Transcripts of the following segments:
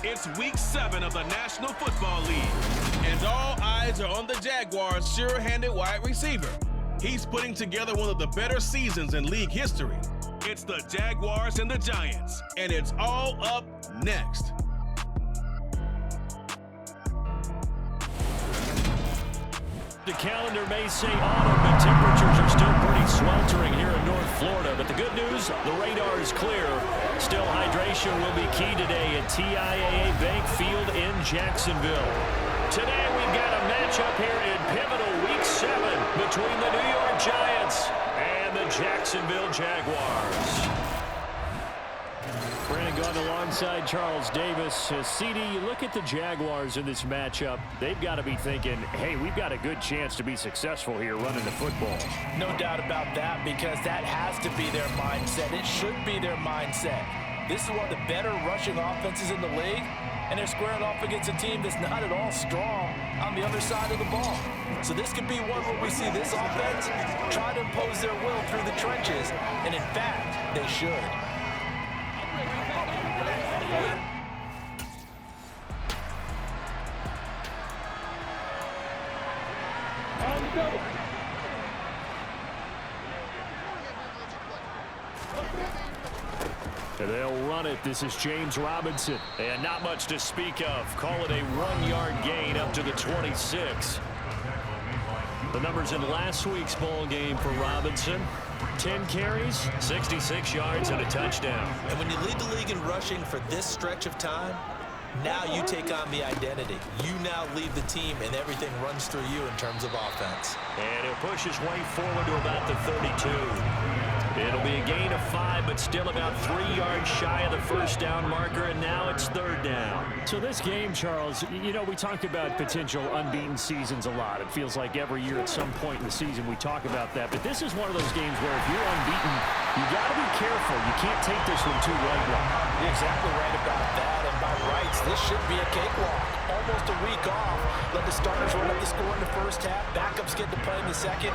It's Week 7 of the National Football League, and all eyes are on the Jaguars' sure-handed wide receiver. He's putting together one of the better seasons in league history. It's the Jaguars and the Giants, and it's all up next. The calendar may say autumn, but temperatures are still pretty sweltering here in North Florida. But the good news, the radar is clear. Still, hydration will be key today at TIAA Bank Field in Jacksonville. Today, we've got a matchup here in pivotal Week 7 between the New York Giants and the Jacksonville Jaguars. Brandon Gaunt alongside Charles Davis. CD, you look at the Jaguars in this matchup, they've got to be thinking, hey, we've got a good chance to be successful here running the football. No doubt about that, because that has to be their mindset. It should be their mindset. This is one of the better rushing offenses in the league, and they're squaring off against a team that's not at all strong on the other side of the ball. So this could be one where we see this offense try to impose their will through the trenches, and in fact, they should. And they'll run it. This is James Robinson. And not much to speak of. Call it a 1-yard gain up to the 26. The numbers in last week's ball game for Robinson: 10 carries, 66 yards, and a touchdown. And when you lead the league in rushing for this stretch of time, now you take on the identity. You now lead the team, and everything runs through you in terms of offense. And he'll push his way forward to about the 32. It'll be a gain of 5, but still about 3 yards shy of the first down marker, and now it's third down. So this game, Charles, you know, we talk about potential unbeaten seasons a lot. It feels like every year at some point in the season we talk about that. But this is one of those games where if you're unbeaten, you got to be careful. You can't take this one too lightly. You're exactly right about that. And by rights, this should be a cakewalk. Almost a week off. Let the starters run up the score in the first half. Backups get to play in the second.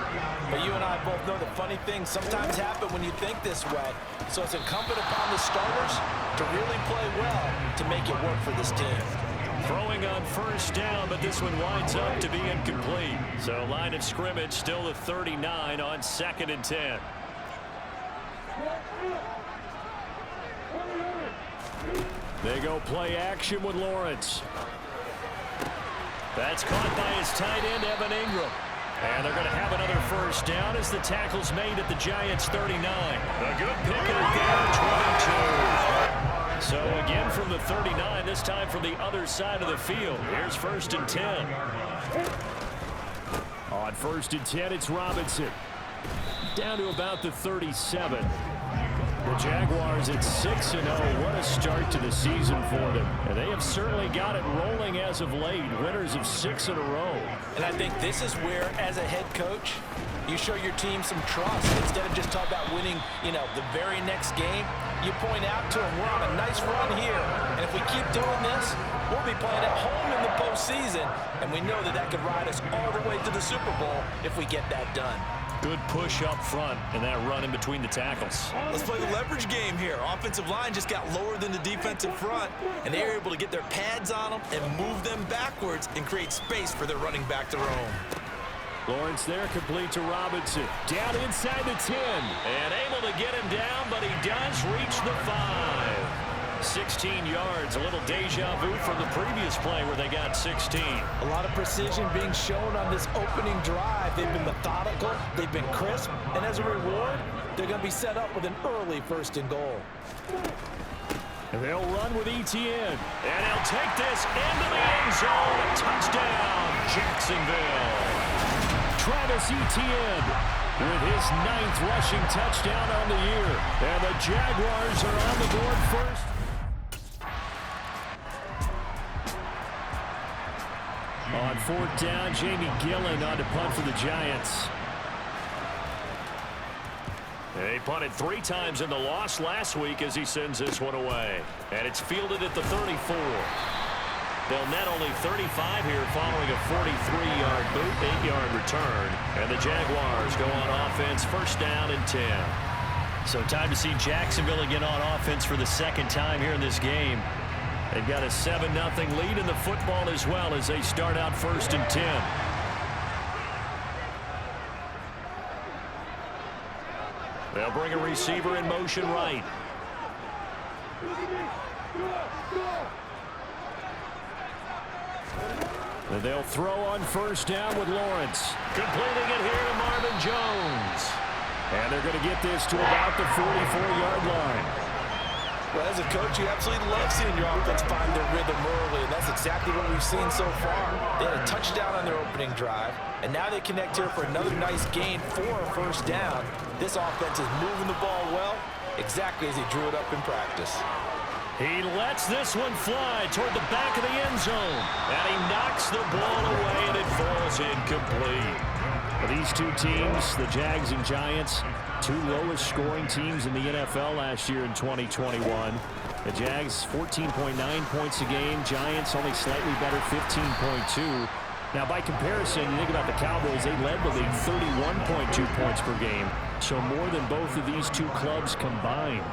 But you and I both know the funny things sometimes happen when you think this way. So it's incumbent upon the starters to really play well to make it work for this team. Throwing on first down, but this one winds up to be incomplete. So line of scrimmage still the 39 on 2nd and 10. They go play action with Lawrence. That's caught by his tight end, Evan Ingram. And they're going to have another first down as the tackle's made at the Giants' 39. A good pick at there, 22. So again from the 39, this time from the other side of the field. Here's 1st and 10. On 1st and 10, it's Robinson. Down to about the 37. The Jaguars at 6-0. What a start to the season for them. And they have certainly got it rolling as of late. Winners of 6 in a row. And I think this is where, as a head coach, you show your team some trust. Instead of just talking about winning, the very next game, you point out to them, we're on a nice run here. And if we keep doing this, we'll be playing at home in the postseason. And we know that that could ride us all the way to the Super Bowl if we get that done. Good push up front and that run in between the tackles. Let's play the leverage game here. Offensive line just got lower than the defensive front, and they were able to get their pads on them and move them backwards and create space for their running back to roam. Lawrence there, complete to Robinson. Down inside the 10. And able to get him down, but he does reach the 5. 16 yards, a little deja vu from the previous play where they got 16. A lot of precision being shown on this opening drive. They've been methodical, they've been crisp, and as a reward, they're going to be set up with an early 1st and goal. And they'll run with Etienne. And he'll take this into the end zone. Touchdown, Jacksonville. Travis Etienne with his 9th rushing touchdown on the year. And the Jaguars are on the board first. On 4th down, Jamie Gillen on to punt for the Giants. They punted 3 times in the loss last week as he sends this one away. And it's fielded at the 34. They'll net only 35 here following a 43-yard boot, 8-yard return. And the Jaguars go on offense, 1st down and 10. So time to see Jacksonville again on offense for the 2nd time here in this game. They've got a 7-0 lead in the football as well as they start out 1st and 10. They'll bring a receiver in motion right. And they'll throw on 1st down with Lawrence. Completing it here to Marvin Jones. And they're going to get this to about the 44-yard line. Well, as a coach, you absolutely love seeing your offense find their rhythm early, and that's exactly what we've seen so far. They had a touchdown on their opening drive, and now they connect here for another nice gain for a 1st down. This offense is moving the ball well, exactly as he drew it up in practice. He lets this one fly toward the back of the end zone, and he knocks the ball away, and it falls incomplete. For these two teams, the Jags and Giants, 2 lowest scoring teams in the NFL last year in 2021. The Jags 14.9 points a game. Giants only slightly better, 15.2. Now, by comparison, you think about the Cowboys, they led the league 31.2 points per game. So more than both of these two clubs combined.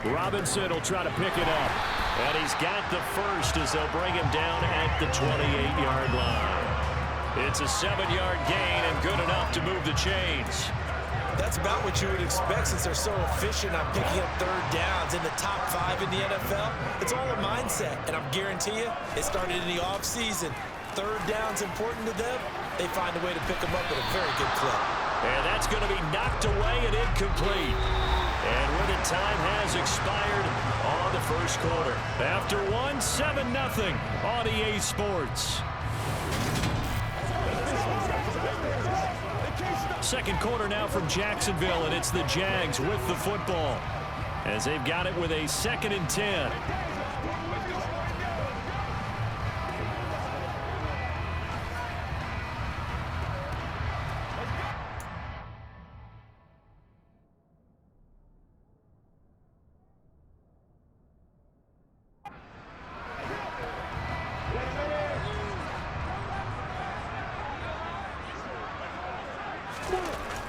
Robinson will try to pick it up. And he's got the first as they'll bring him down at the 28-yard line. It's a 7-yard gain and good enough to move the chains. That's about what you would expect since they're so efficient on picking up 3rd downs in the top 5 in the NFL. It's all a mindset, and I guarantee you it started in the offseason. 3rd down's important to them. They find a way to pick them up at a very good clip. And that's going to be knocked away and incomplete. And when the time has expired on the 1st quarter. After 7-0 on EA Sports. 2nd quarter now from Jacksonville, and it's the Jags with the football as they've got it with a 2nd and 10.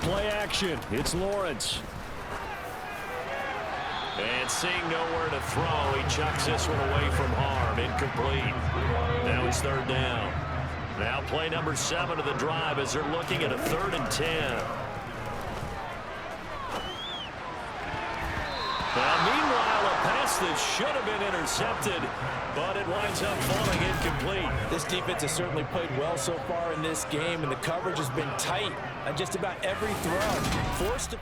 Play action. It's Lawrence. And seeing nowhere to throw, he chucks this one away from harm. Incomplete. Now it's 3rd down. Now play number 7 of the drive as they're looking at a 3rd and 10. Now, meanwhile, a pass that should have been intercepted, but it winds up falling incomplete. This defense has certainly played well so far in this game, and the coverage has been tight on just about every throw. Forced to...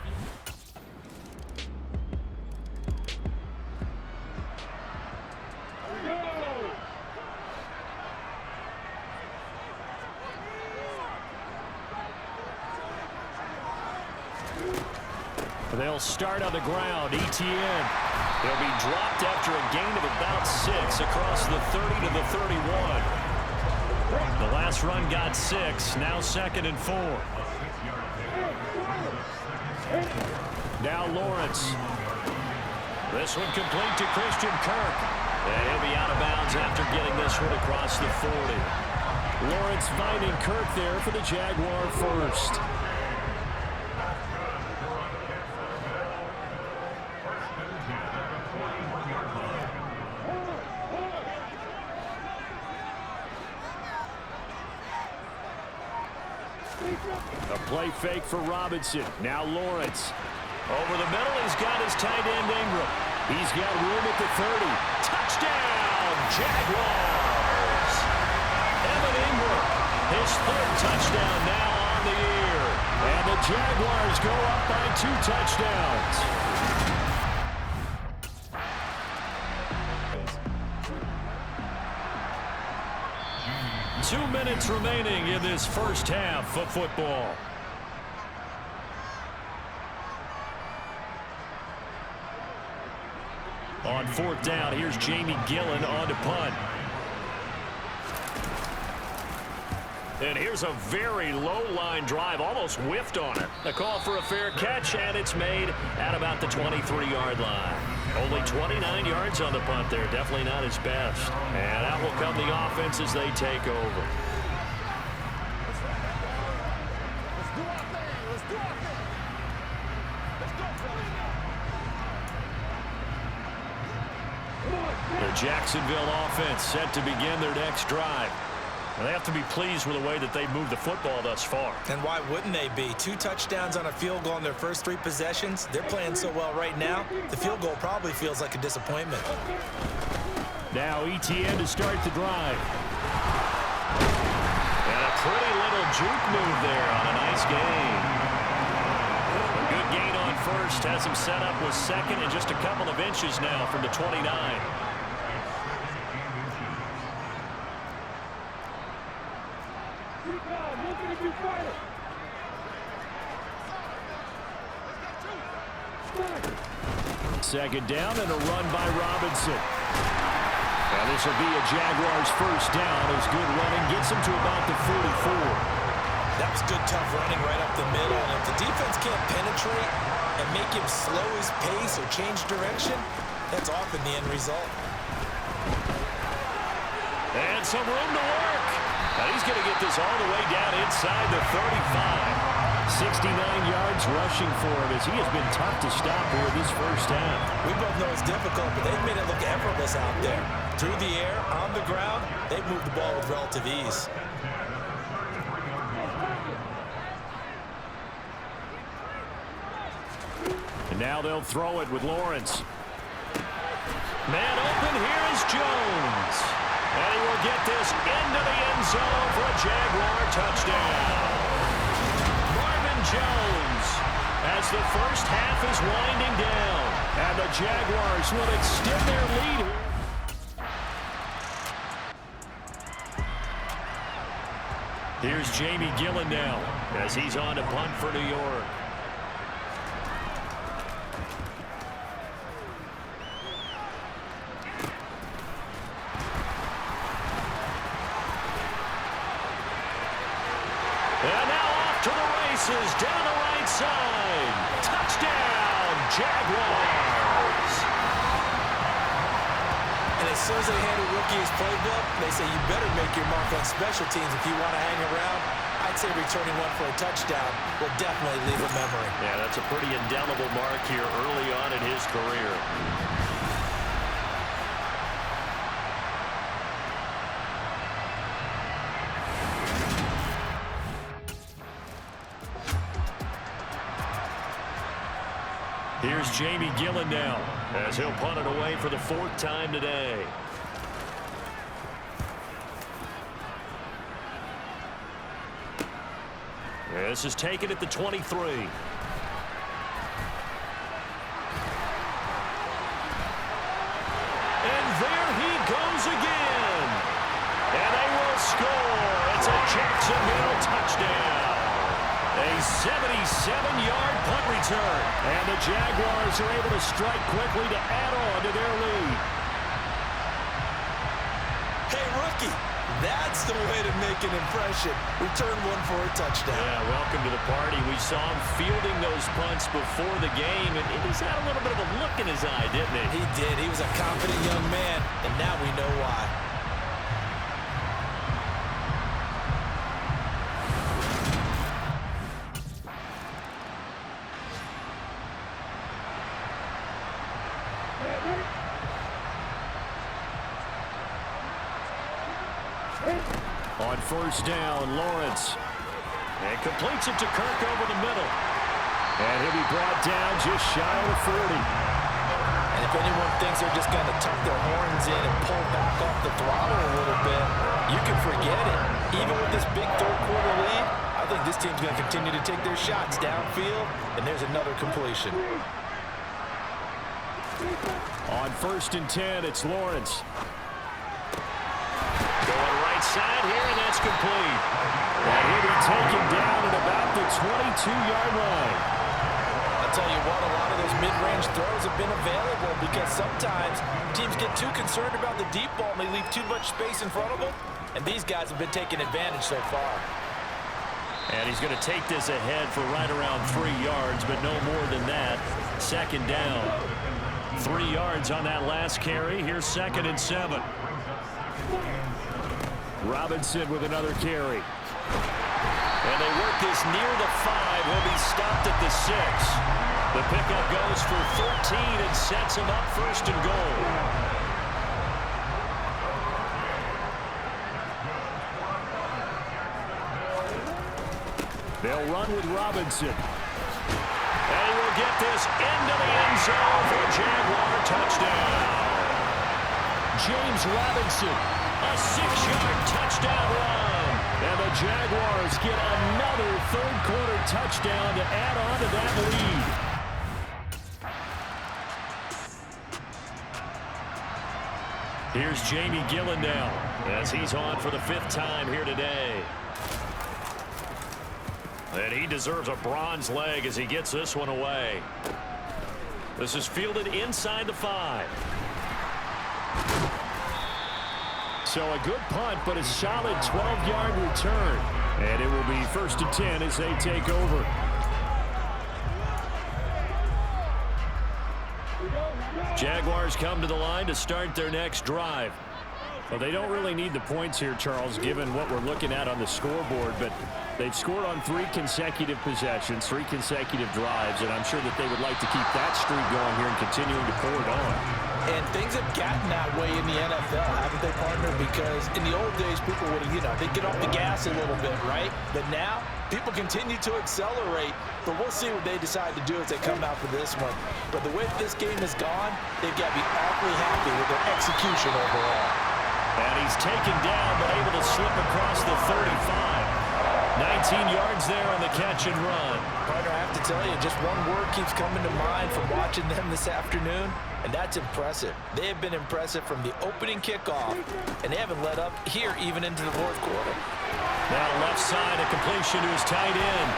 They'll start on the ground. ETN. They'll be dropped after a gain of about 6 across the 30 to the 31. The last run got 6. Now 2nd and 4. Now Lawrence. This one complete to Christian Kirk. And he'll be out of bounds after getting this one across the 40. Lawrence finding Kirk there for the Jaguar first. A play fake for Robinson. Now Lawrence. Over the middle, he's got his tight end Ingram. He's got room at the 30. Touchdown, Jaguars! Evan Ingram, his 3rd touchdown now on the year. And the Jaguars go up by 2 touchdowns. Two minutes remaining in this 1st half of football. On 4th down, here's Jamie Gillen on to punt. And here's a very low-line drive, almost whiffed on it. A call for a fair catch, and it's made at about the 23-yard line. Only 29 yards on the punt there. Definitely not his best. And out will come the offense as they take over. The Jacksonville offense set to begin their next drive. And they have to be pleased with the way that they've moved the football thus far. And why wouldn't they be? 2 touchdowns on a field goal in their first 3 possessions. They're playing so well right now, the field goal probably feels like a disappointment. Now ETN to start the drive. And a pretty little juke move there on a nice gain. A good gain on first. Has him set up with second and just a couple of inches now from the 29. Second down and a run by Robinson. And this will be a Jaguars first down as good running gets him to about the 44. That was good, tough running right up the middle. And if the defense can't penetrate and make him slow his pace or change direction, that's often the end result. And some room to work. Now he's going to get this all the way down inside the 35. 69 yards rushing for him as he has been tough to stop here this first half. We both know it's difficult, but they've made it look effortless out there. Through the air, on the ground, they've moved the ball with relative ease. And now they'll throw it with Lawrence. Man open, here is Jones. And he will get this into the end zone for a Jaguar touchdown. Jones as the first half is winding down. And the Jaguars will extend their lead. Here's Jamie Gillen now as he's on to punt for New York. And now off to the races down the right side. Touchdown, Jaguars. And as soon as they hand a rookie his playbook, they say you better make your mark on special teams if you want to hang around. I'd say returning one for a touchdown will definitely leave a memory. Yeah, that's a pretty indelible mark here early on in his career. Here's Jamie Gillen now as he'll punt it away for the 4th time today. This is taken at the 23. And there he goes again. And they will score. It's a Jacksonville touchdown. A 77-yard punt return. And the Jaguars are able to strike quickly to add on to their lead. Hey, rookie, that's the way to make an impression. Return one for a touchdown. Yeah, welcome to the party. We saw him fielding those punts before the game, and he's had a little bit of a look in his eye, didn't he? He did. He was a confident young man, and now we know why. On first down, Lawrence. And completes it to Kirk over the middle. And he'll be brought down just shy of the 40. And if anyone thinks they're just going to tuck their horns in and pull back off the throttle a little bit, you can forget it. Even with this big third-quarter lead, I think this team's going to continue to take their shots downfield, and there's another completion. On 1st and 10, it's Lawrence. Going right side here, and that's complete. And he'll be taken down at about the 22-yard line. I'll tell you what, a lot of those mid-range throws have been available because sometimes teams get too concerned about the deep ball and they leave too much space in front of them, and these guys have been taking advantage so far. And he's going to take this ahead for right around 3 yards, but no more than that. Second down. 3 yards on that last carry. Here's 2nd and 7. Robinson with another carry. And they work this near the 5. He'll be stopped at the 6. The pickup goes for 13 and sets him up 1st and goal. run with Robinson. And he will get this into the end zone for a Jaguar touchdown. James Robinson, a 6-yard touchdown run. And the Jaguars get another third-quarter touchdown to add on to that lead. Here's Jamie Gillen now as he's on for the 5th time here today. And he deserves a bronze leg as he gets this one away. This is fielded inside the 5. So a good punt, but a solid 12-yard return. And it will be 1st and 10 as they take over. Jaguars come to the line to start their next drive. Well, they don't really need the points here, Charles, given what we're looking at on the scoreboard, but they've scored on 3 consecutive possessions, 3 consecutive drives, and I'm sure that they would like to keep that streak going here and continuing to pour it on. And things have gotten that way in the NFL, haven't they, partner? Because in the old days, people would, they'd get off the gas a little bit, right? But now, people continue to accelerate. But we'll see what they decide to do as they come out for this one. But the way this game has gone, they've got to be awfully happy with their execution overall. And he's taken down, but able to slip across the 35. 19 yards there on the catch and run. Partner, I have to tell you, just one word keeps coming to mind from watching them this afternoon, and that's impressive. They have been impressive from the opening kickoff, and they haven't let up here even into the 4th quarter. Now left side, a completion to his tight end.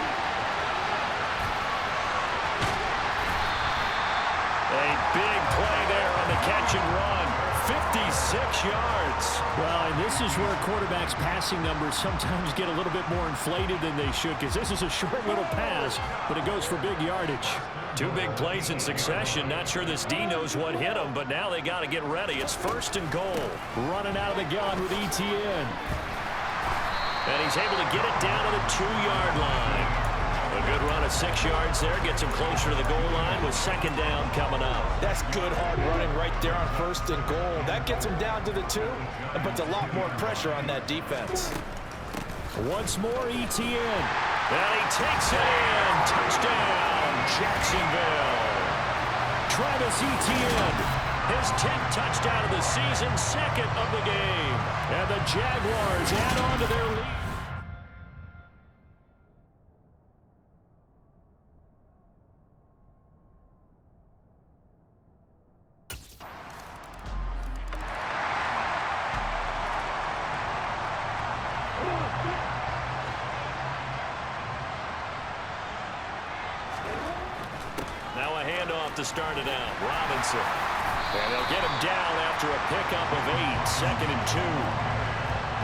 A big play there on the catch and run. 56 yards. Well, and this is where quarterbacks' passing numbers sometimes get a little bit more inflated than they should, because this is a short little pass, but it goes for big yardage. 2 big plays in succession. Not sure this D knows what hit him, but now they got to get ready. It's 1st and goal. Running out of the gun with ETN. And he's able to get it down to the 2-yard line. A good run of 6 yards there. Gets him closer to the goal line with 2nd down coming up. That's good hard running right there on 1st and goal. That gets him down to the 2 and puts a lot more pressure on that defense. Once more ETN. And he takes it in. Touchdown, Jacksonville. Travis Etienne. His 10th touchdown of the season, 2nd of the game. And the Jaguars add on to their lead. Now a handoff to start it out. Robinson. And they'll get him down after a pickup of 8. 2nd and 2.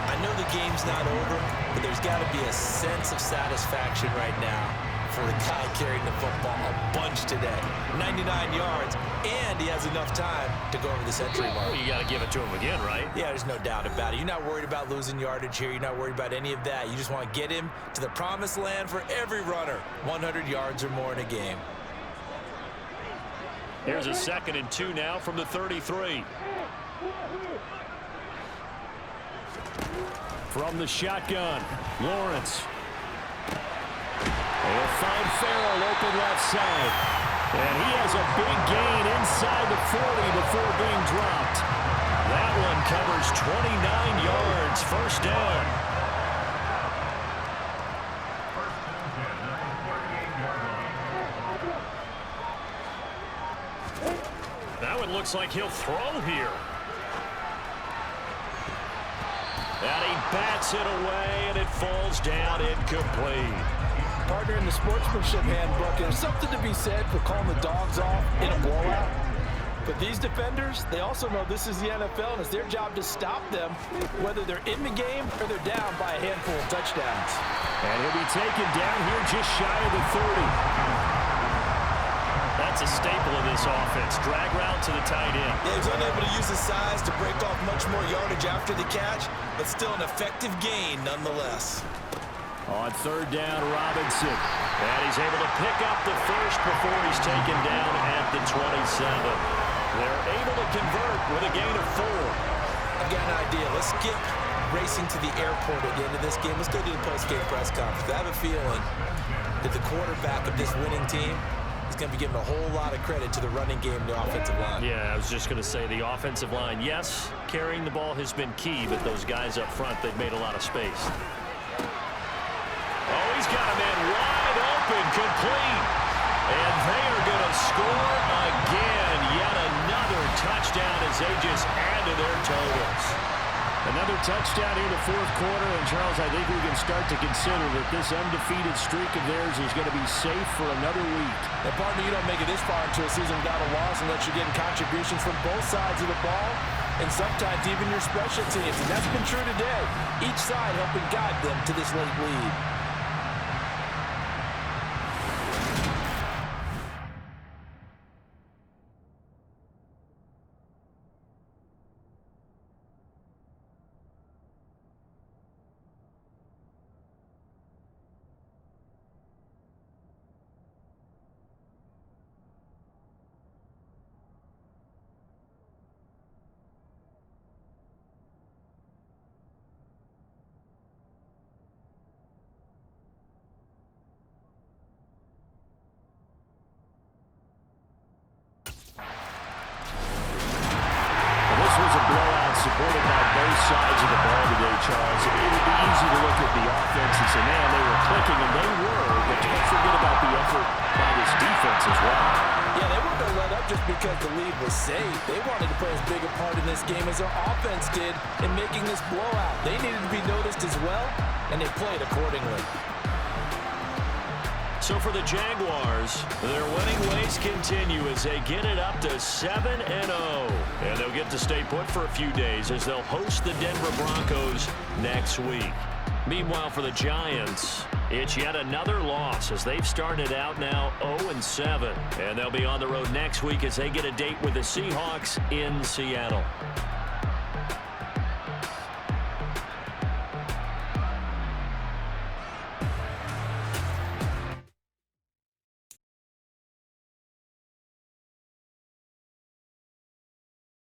I know the game's not over, but there's got to be a sense of satisfaction right now for the guy carrying the football a bunch today. 99 yards, and he has enough time to go over the century mark. Well, you got to give it to him again, right? Yeah, there's no doubt about it. You're not worried about losing yardage here. You're not worried about any of that. You just want to get him to the promised land for every runner. 100 yards or more in a game. Here's a 2nd and 2 now from the 33. From the shotgun, Lawrence. They'll find Farrell open left side. And he has a big gain inside the 40 before being dropped. That one covers 29 yards, 1st down. Now it looks like he'll throw here. And he bats it away, and it falls down incomplete. Partner, in the sportsmanship handbook, there's something to be said for calling the dogs off in a blowout. But these defenders, they also know this is the NFL, and it's their job to stop them, whether they're in the game or they're down by a handful of touchdowns. And he'll be taken down here just shy of the 30. That's a staple of this offense. Drag route to the tight end. Yeah, he was unable to use his size to break off much more yardage after the catch, but still an effective gain nonetheless. On 3rd down, Robinson. And he's able to pick up the 1st before he's taken down at the 27. They're able to convert with a gain of 4. I've got an idea. Let's skip racing to the airport at the end of this game. Let's go to the post-game press conference. I have a feeling that the quarterback of this winning team is going to be giving a whole lot of credit to the running game and the offensive line. Yeah, I was just going to say the offensive line, yes, carrying the ball has been key, but those guys up front, they've made a lot of space. Oh, he's got a man wide open, complete. And they are going to score again. Yet another touchdown as they just add to their totals. Another touchdown here in the fourth quarter. And, Charles, I think we can start to consider that this undefeated streak of theirs is going to be safe for another week. And, partner, you don't make it this far into a season without a loss unless you're getting contributions from both sides of the ball and sometimes even your special teams. And that's been true today. Each side helping guide them to this late lead. Supported by both sides of the ball today, Charles. It would be easy to look at the offense and say, man, they were clicking, and they were, but don't forget about the effort by this defense as well. Yeah, they weren't going to let up just because the lead was safe. They wanted to play as big a part in this game as their offense did in making this blowout. They needed to be noticed as well, and they played accordingly. So for the Jaguars, their winning ways continue as they get it up to 7-0. And they'll get to stay put for a few days as they'll host the Denver Broncos next week. Meanwhile, for the Giants, it's yet another loss as they've started out now 0-7. And they'll be on the road next week as they get a date with the Seahawks in Seattle.